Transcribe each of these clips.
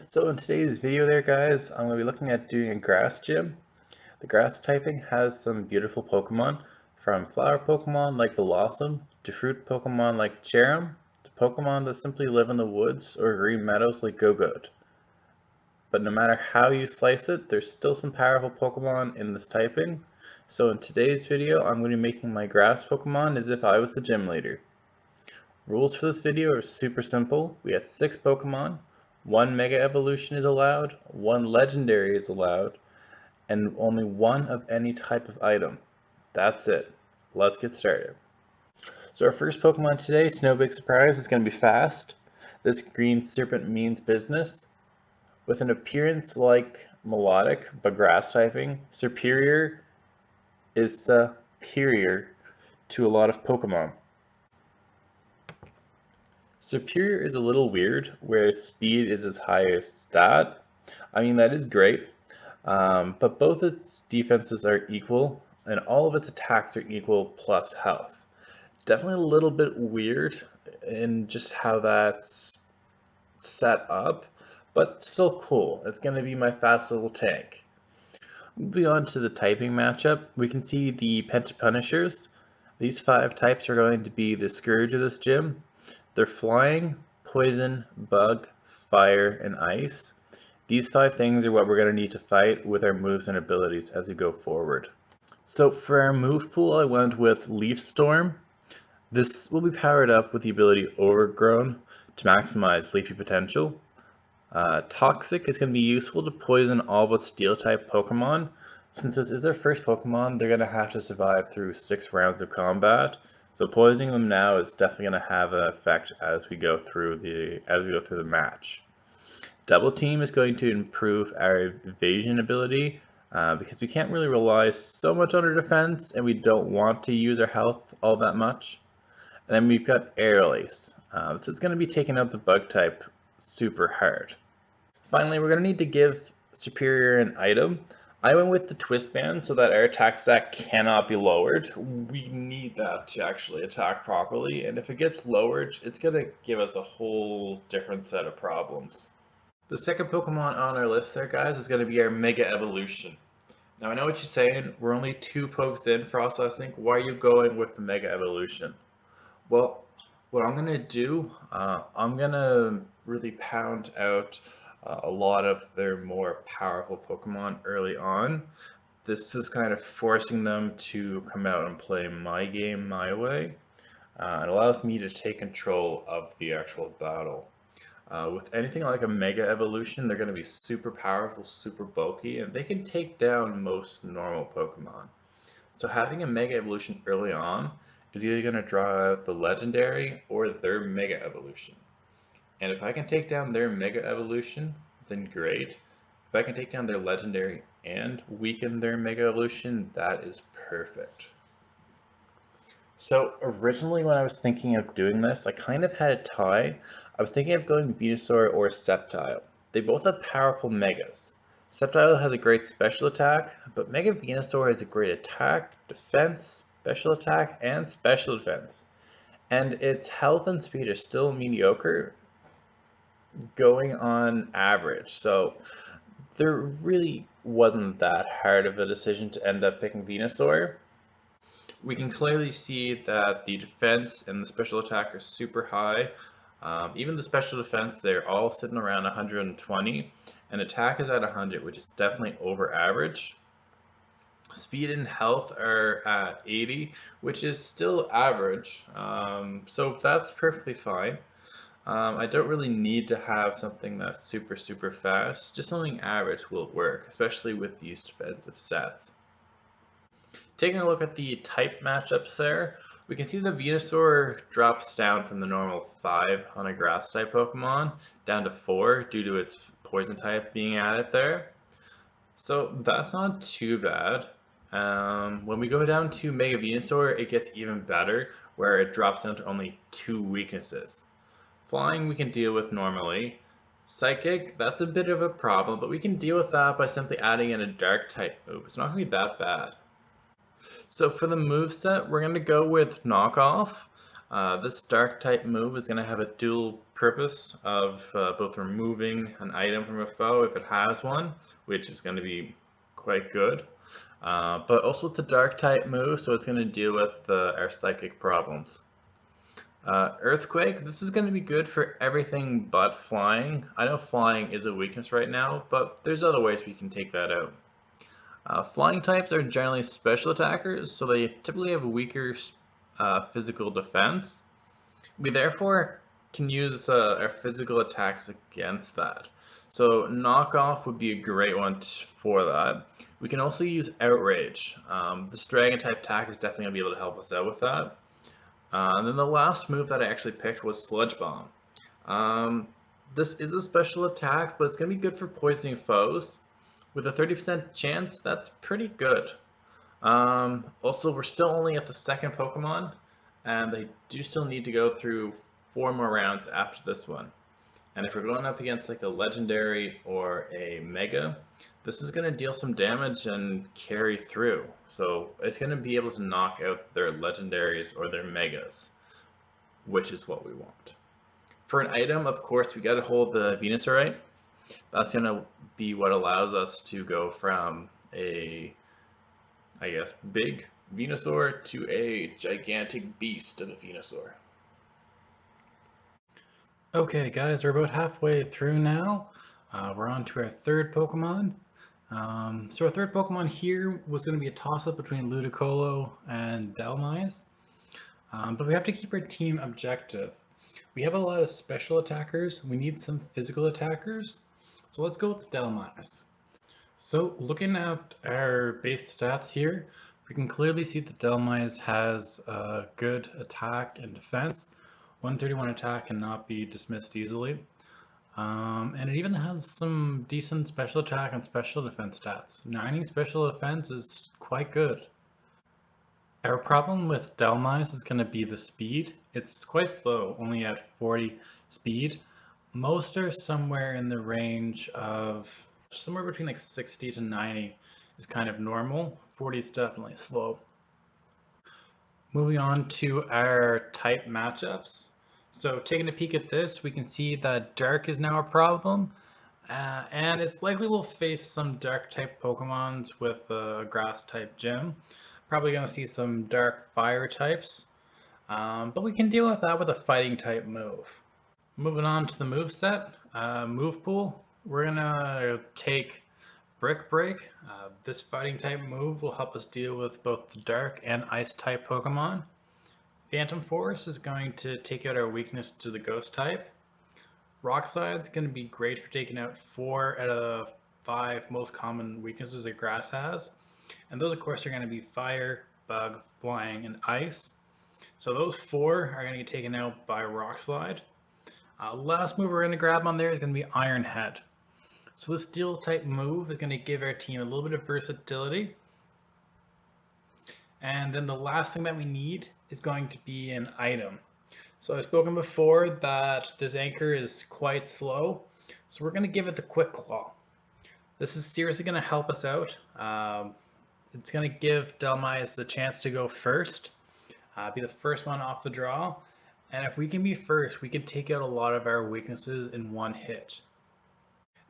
So in today's video there guys, I'm going to be looking at doing a grass gym. The grass typing has some beautiful Pokemon, from flower Pokemon like Blossom, to fruit Pokemon like Cherrim, to Pokemon that simply live in the woods or green meadows like Gogoat. But no matter how you slice it, there's still some powerful Pokemon in this typing. So in today's video, I'm going to be making my grass Pokemon as if I was the gym leader. Rules for this video are super simple. We have 6 Pokemon, 1 Mega Evolution is allowed, 1 Legendary is allowed, and only 1 of any type of item. That's it. Let's get started. So our first Pokemon today, it's no big surprise, it's going to be fast. This green serpent means business. With an appearance like Melodic, but grass typing, Superior is superior to a lot of Pokemon. Superior is a little weird, where speed is its highest stat. I mean, that is great, but both its defenses are equal, and all of its attacks are equal plus health. It's definitely a little bit weird in just how that's set up, but still cool. It's going to be my fast little tank. Moving on to the typing matchup, we can see the Pentapunishers. These 5 types are going to be the scourge of this gym. They're flying, poison, bug, fire, and ice. These 5 things are what we're going to need to fight with our moves and abilities as we go forward. So for our move pool, I went with Leaf Storm. This will be powered up with the ability Overgrown to maximize leafy potential. Toxic is going to be useful to poison all but Steel-type Pokemon. Since this is our first Pokemon, they're going to have to survive through 6 rounds of combat. So poisoning them now is definitely going to have an effect as we go through the match. Double Team is going to improve our evasion ability because we can't really rely so much on our defense, and we don't want to use our health all that much. And then we've got Aerial Ace. This is going to be taking out the Bug type super hard. Finally, we're going to need to give Superior an item. I went with the Twist Band so that our attack stat cannot be lowered. We need that to actually attack properly, and if it gets lowered, it's going to give us a whole different set of problems. The second Pokemon on our list there, guys, is going to be our Mega Evolution. Now, I know what you're saying. We're only 2 pokes in, Processing. Why are you going with the Mega Evolution? Well, what I'm going to do, I'm going to really pound out a lot of their more powerful Pokemon early on. This is kind of forcing them to come out and play my game my way. It allows me to take control of the actual battle. With anything like a Mega Evolution, they're going to be super powerful, super bulky, and they can take down most normal Pokemon. So having a Mega Evolution early on is either going to draw out the Legendary or their Mega Evolution. And if I can take down their Mega Evolution, then great. If I can take down their Legendary and weaken their Mega Evolution, that is perfect. So originally when I was thinking of doing this, I kind of had a tie. I was thinking of going Venusaur or Sceptile. They both have powerful Megas. Sceptile has a great special attack, but Mega Venusaur has a great attack, defense, special attack, and special defense. And its health and speed are still mediocre, going on average. So there really wasn't that hard of a decision to end up picking Venusaur. We can clearly see that the defense and the special attack are super high. Even the special defense, they're all sitting around 120, and attack is at 100, which is definitely over average. Speed and health are at 80, which is still average, so that's perfectly fine. I don't really need to have something that's super fast. Just something average will work, especially with these defensive sets. Taking a look at the type matchups there, we can see the Venusaur drops down from the normal 5 on a grass type Pokemon down to 4 due to its poison type being added there. So that's not too bad. When we go down to Mega Venusaur, it gets even better, where it drops down to only 2 weaknesses. Flying we can deal with normally. Psychic, that's a bit of a problem, but we can deal with that by simply adding in a dark type move. It's not going to be that bad. So for the moveset, we're going to go with Knockoff. This dark type move is going to have a dual purpose of both removing an item from a foe if it has one, which is going to be quite good, but also it's a dark type move, so it's going to deal with our psychic problems. Earthquake, this is going to be good for everything but flying. I know flying is a weakness right now, but there's other ways we can take that out. Flying types are generally special attackers, so they typically have a weaker physical defense. We therefore can use our physical attacks against that. So knockoff would be a great one for that. We can also use outrage. This dragon type attack is definitely going to be able to help us out with that. And then the last move that I actually picked was Sludge Bomb. Um, this is a special attack, but it's going to be good for poisoning foes. With a 30% chance, that's pretty good. Also, we're still only at the second Pokemon, and they do still need to go through 4 more rounds after this one. And if we're going up against like a Legendary or a Mega, this is going to deal some damage and carry through. So it's going to be able to knock out their Legendaries or their Megas, which is what we want. For an item, of course, we got to hold the Venusaurite. That's going to be what allows us to go from a, I guess, big Venusaur to a gigantic beast of a Venusaur. Okay, guys, we're about halfway through now. We're on to our third Pokemon. So our third Pokemon here was going to be a toss-up between Ludicolo and Dhelmise. But we have to keep our team objective. We have a lot of special attackers. We need some physical attackers. So let's go with Dhelmise. So looking at our base stats here, we can clearly see that Dhelmise has a good attack and defense. 131 attack cannot be dismissed easily. And it even has some decent special attack and special defense stats. 90 special defense is quite good. Our problem with Dhelmise is going to be the speed. It's quite slow, only at 40 speed. Most are somewhere in the range of somewhere between like 60 to 90 is kind of normal. 40 is definitely slow. Moving on to our type matchups. So taking a peek at this, we can see that Dark is now a problem. And it's likely we'll face some Dark type Pokemons with a Grass type gym. Probably going to see some Dark Fire types. But we can deal with that with a Fighting type move. Moving on to the move set, move pool. We're going to take Brick Break. This fighting type move will help us deal with both the dark and ice type Pokemon. Phantom Force is going to take out our weakness to the ghost type. Rock Slide is going to be great for taking out 4 out of the 5 most common weaknesses that grass has. And those, of course, are going to be fire, bug, flying, and ice. So those 4 are going to get taken out by Rock Slide. Last move we're going to grab on there is going to be Iron Head. So this steel type move is going to give our team a little bit of versatility. And then the last thing that we need is going to be an item. So I've spoken before that this anchor is quite slow. So we're going to give it the Quick Claw. This is seriously going to help us out. It's going to give Dhelmise the chance to go first, be the first one off the draw. And if we can be first, we can take out a lot of our weaknesses in one hit.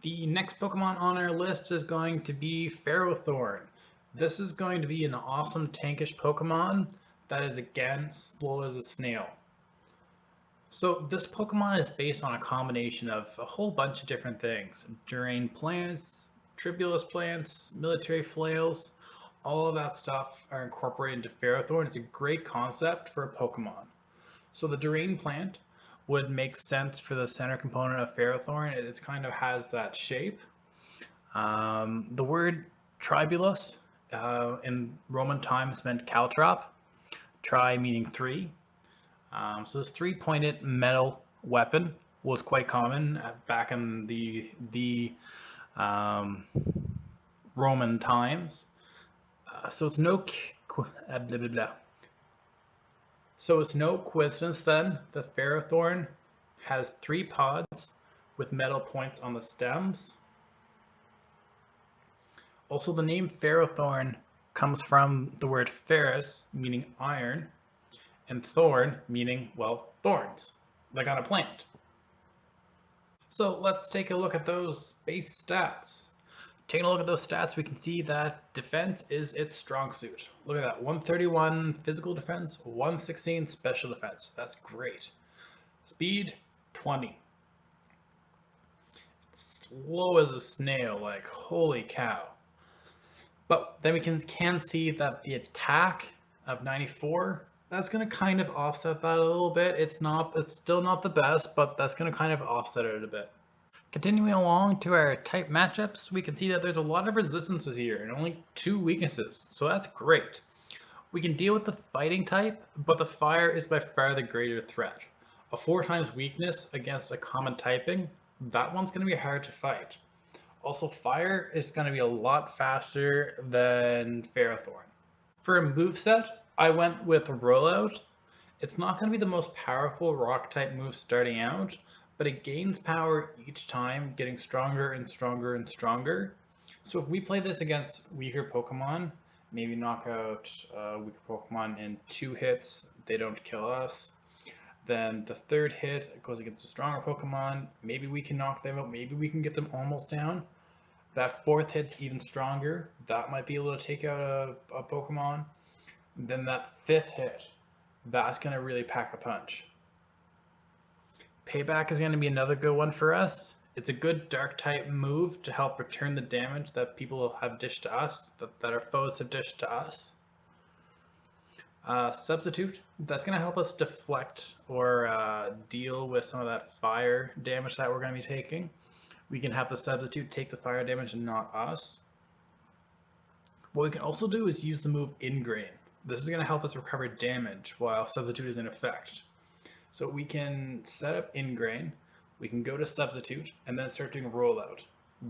The next Pokemon on our list is going to be Ferrothorn. This is going to be an awesome tankish Pokemon that is again slow as a snail. So this Pokemon is based on a combination of a whole bunch of different things. Drain plants, tribulus plants, military flails, all of that stuff are incorporated into Ferrothorn. It's a great concept for a Pokemon. So the Drain plant would make sense for the center component of Ferrothorn. It kind of has that shape. The word tribulus in Roman times meant caltrop. Tri meaning 3. So this 3-pointed metal weapon was quite common back in the Roman times. So it's no So it's no coincidence then that Ferrothorn has 3 pods with metal points on the stems. Also, the name Ferrothorn comes from the word ferrous, meaning iron, and thorn, meaning, well, thorns, like on a plant. So let's take a look at those base stats. Taking a look at those stats, we can see that defense is its strong suit. Look at that, 131 physical defense, 116 special defense. That's great. Speed, 20. It's slow as a snail, like holy cow. But then we can see that the attack of 94, that's going to kind of offset that a little bit. It's still not the best, but that's going to kind of offset it a bit. Continuing along to our type matchups, we can see that there's a lot of resistances here and only 2 weaknesses, so that's great. We can deal with the fighting type, but the fire is by far the greater threat. A 4 times weakness against a common typing, that one's going to be hard to fight. Also, fire is going to be a lot faster than Ferrothorn. For a moveset, I went with Rollout. It's not going to be the most powerful rock type move starting out, but it gains power each time, getting stronger and stronger and stronger. So if we play this against weaker Pokemon, maybe knock out weaker Pokemon in 2 hits, they don't kill us. Then the third hit goes against a stronger Pokemon. Maybe we can knock them out, maybe we can get them almost down. That fourth hit's even stronger. That might be able to take out a Pokemon. Then that fifth hit, that's going to really pack a punch. Payback is going to be another good one for us. It's a good dark type move to help return the damage that people have dished to us, that our foes have dished to us. Substitute, that's going to help us deflect or deal with some of that fire damage that we're going to be taking. We can have the substitute take the fire damage and not us. What we can also do is use the move Ingrain. This is going to help us recover damage while substitute is in effect. So we can set up Ingrain, we can go to Substitute, and then start doing Rollout.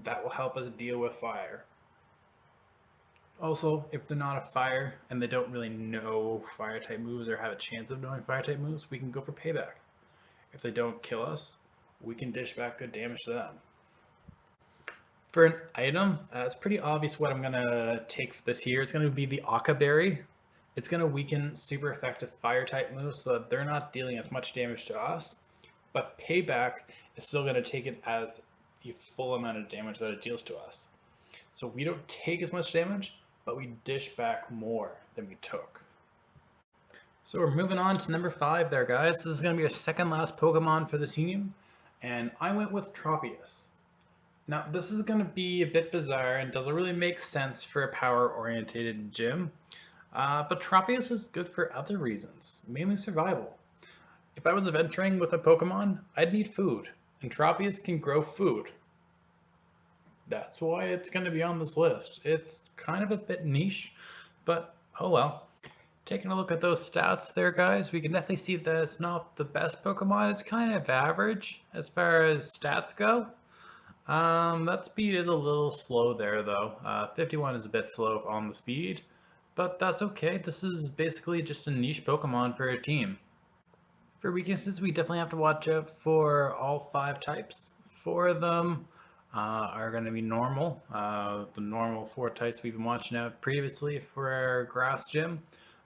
That will help us deal with fire. Also, if they're not a fire and they don't really know fire type moves or have a chance of knowing fire type moves, we can go for Payback. If they don't kill us, we can dish back good damage to them. For an item, it's pretty obvious what I'm going to take for this year. It's going to be the Akka Berry. It's going to weaken super effective fire type moves so that they're not dealing as much damage to us, but Payback is still going to take it as the full amount of damage that it deals to us. So we don't take as much damage, but we dish back more than we took. So we're moving on to number 5 there, guys. This is going to be our second last Pokemon for this union, and I went with Tropius. Now, this is going to be a bit bizarre and doesn't really make sense for a power-oriented gym, but Tropius is good for other reasons, mainly survival. If I was adventuring with a Pokemon, I'd need food, and Tropius can grow food. That's why it's going to be on this list. It's kind of a bit niche, but oh well. Taking a look at those stats there, guys, we can definitely see that it's not the best Pokemon. It's kind of average as far as stats go. That speed is a little slow there, though. 51 is a bit slow on the speed, but that's okay. This is basically just a niche Pokemon for a team. For weaknesses, we definitely have to watch out for all 5 types. 4 of them are going to be normal. The normal 4 types we've been watching out previously for our grass gym,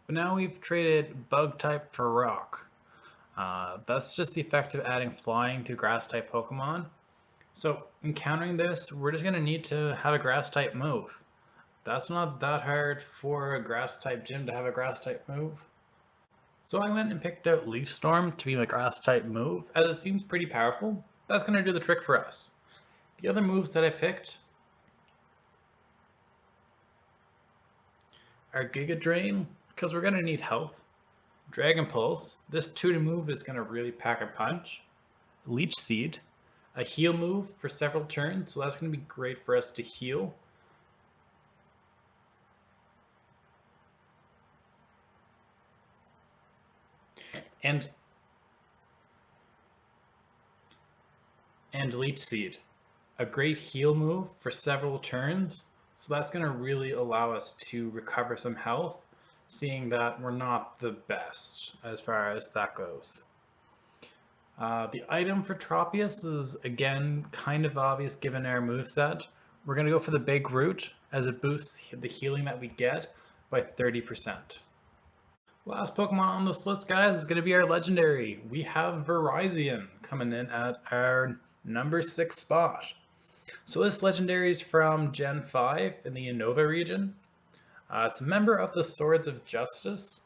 but now we've traded bug type for rock. That's just the effect of adding flying to grass type Pokemon. So encountering this, we're just going to need to have a grass type move. That's not that hard for a grass type gym to have a grass type move. So I went and picked out Leaf Storm to be my grass type move, as it seems pretty powerful. That's going to do the trick for us. The other moves that I picked are Giga Drain, because we're going to need health. Dragon Pulse, this 2 move is going to really pack a punch. Leech Seed, a heal move for several turns, so that's going to be great for us to heal. And Leech Seed, a great heal move for several turns, so that's going to really allow us to recover some health, seeing that we're not the best as far as that goes. The item for Tropius is, again, kind of obvious given our moveset. We're going to go for the Big Root, as it boosts the healing that we get by 30%. Last Pokemon on this list, guys, is going to be our legendary. We have Verizon coming in at our number 6 spot. So this legendary is from Gen 5 in the Unova region. It's a member of the Swords of Justice.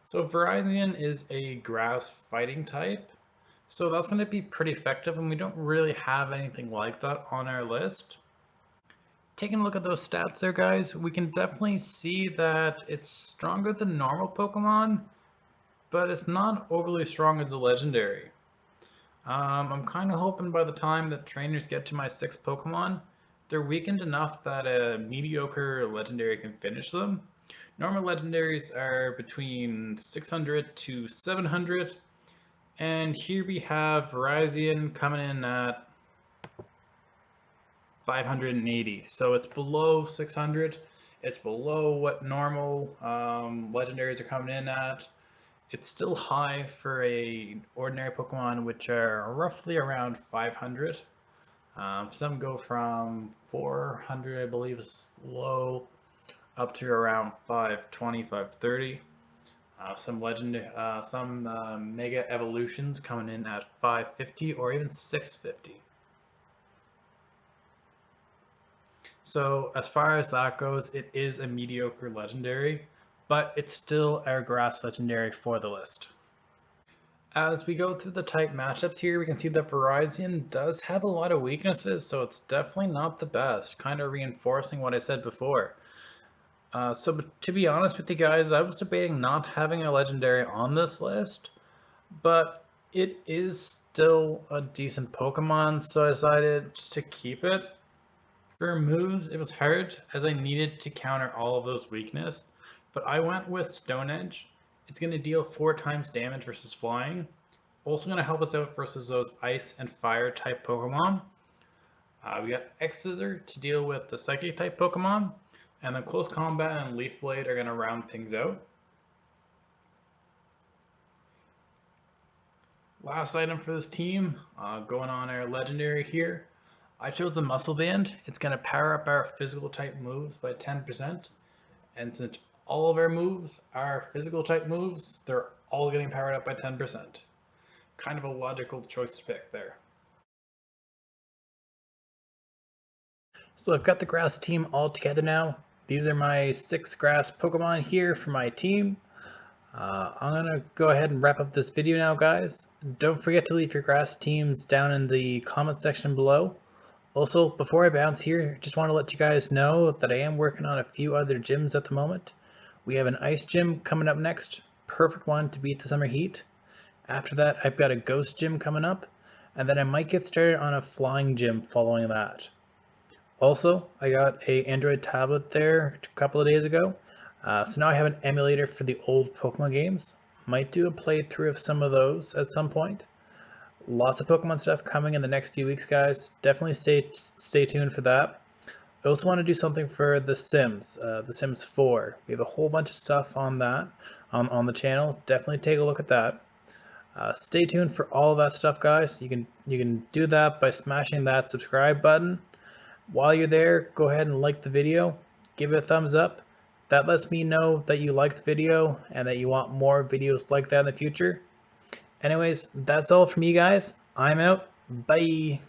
So Virizion is a grass fighting type. So that's going to be pretty effective, and we don't really have anything like that on our list. Taking a look at those stats there, guys, we can definitely see that it's stronger than normal Pokemon, but it's not overly strong as a legendary. I'm kind of hoping by the time that trainers get to my 6 Pokemon, they're weakened enough that a mediocre legendary can finish them. Normal legendaries are between 600 to 700, and here we have Virizion coming in at 580. So it's below 600. It's below what normal legendaries are coming in at. It's still high for a ordinary Pokemon, which are roughly around 500. Some go from 400, I believe, is low, up to around 520, 530. Some Mega Evolutions coming in at 550 or even 650. So as far as that goes, it is a mediocre legendary, but it's still our grass legendary for the list. As we go through the type matchups here, we can see that Virizion does have a lot of weaknesses, so it's definitely not the best, kind of reinforcing what I said before. So to be honest with you guys, I was debating not having a legendary on this list, but it is still a decent Pokemon, so I decided to keep it. For moves, it was hard as I needed to counter all of those weaknesses, but I went with Stone Edge. It's going to deal 4 times damage versus flying. Also going to help us out versus those ice and fire type Pokemon. We got X Scissor to deal with the psychic type Pokemon, and then Close Combat and Leaf Blade are going to round things out. Last item for this team, going on our legendary here. I chose the Muscle Band. It's going to power up our physical type moves by 10%. And since all of our moves are physical type moves, they're all getting powered up by 10%. Kind of a logical choice to pick there. So I've got the grass team all together now. These are my 6 grass Pokemon here for my team. I'm going to go ahead and wrap up this video now, guys. Don't forget to leave your grass teams down in the comment section below. Also, before I bounce here, just want to let you guys know that I am working on a few other gyms at the moment. We have an ice gym coming up next, perfect one to beat the summer heat. After that, I've got a ghost gym coming up, and then I might get started on a flying gym following that. Also, I got a Android tablet there a couple of days ago, so now I have an emulator for the old Pokemon games. Might do a playthrough of some of those at some point. Lots of Pokemon stuff coming in the next few weeks, guys. Definitely stay tuned for that. I also want to do something for The Sims, The Sims 4. We have a whole bunch of stuff on that on the channel. Definitely take a look at that. Stay tuned for all of that stuff, guys. You can do that by smashing that subscribe button. While you're there, go ahead and like the video. Give it a thumbs up. That lets me know that you like the video and that you want more videos like that in the future. Anyways, that's all from me, guys. I'm out. Bye.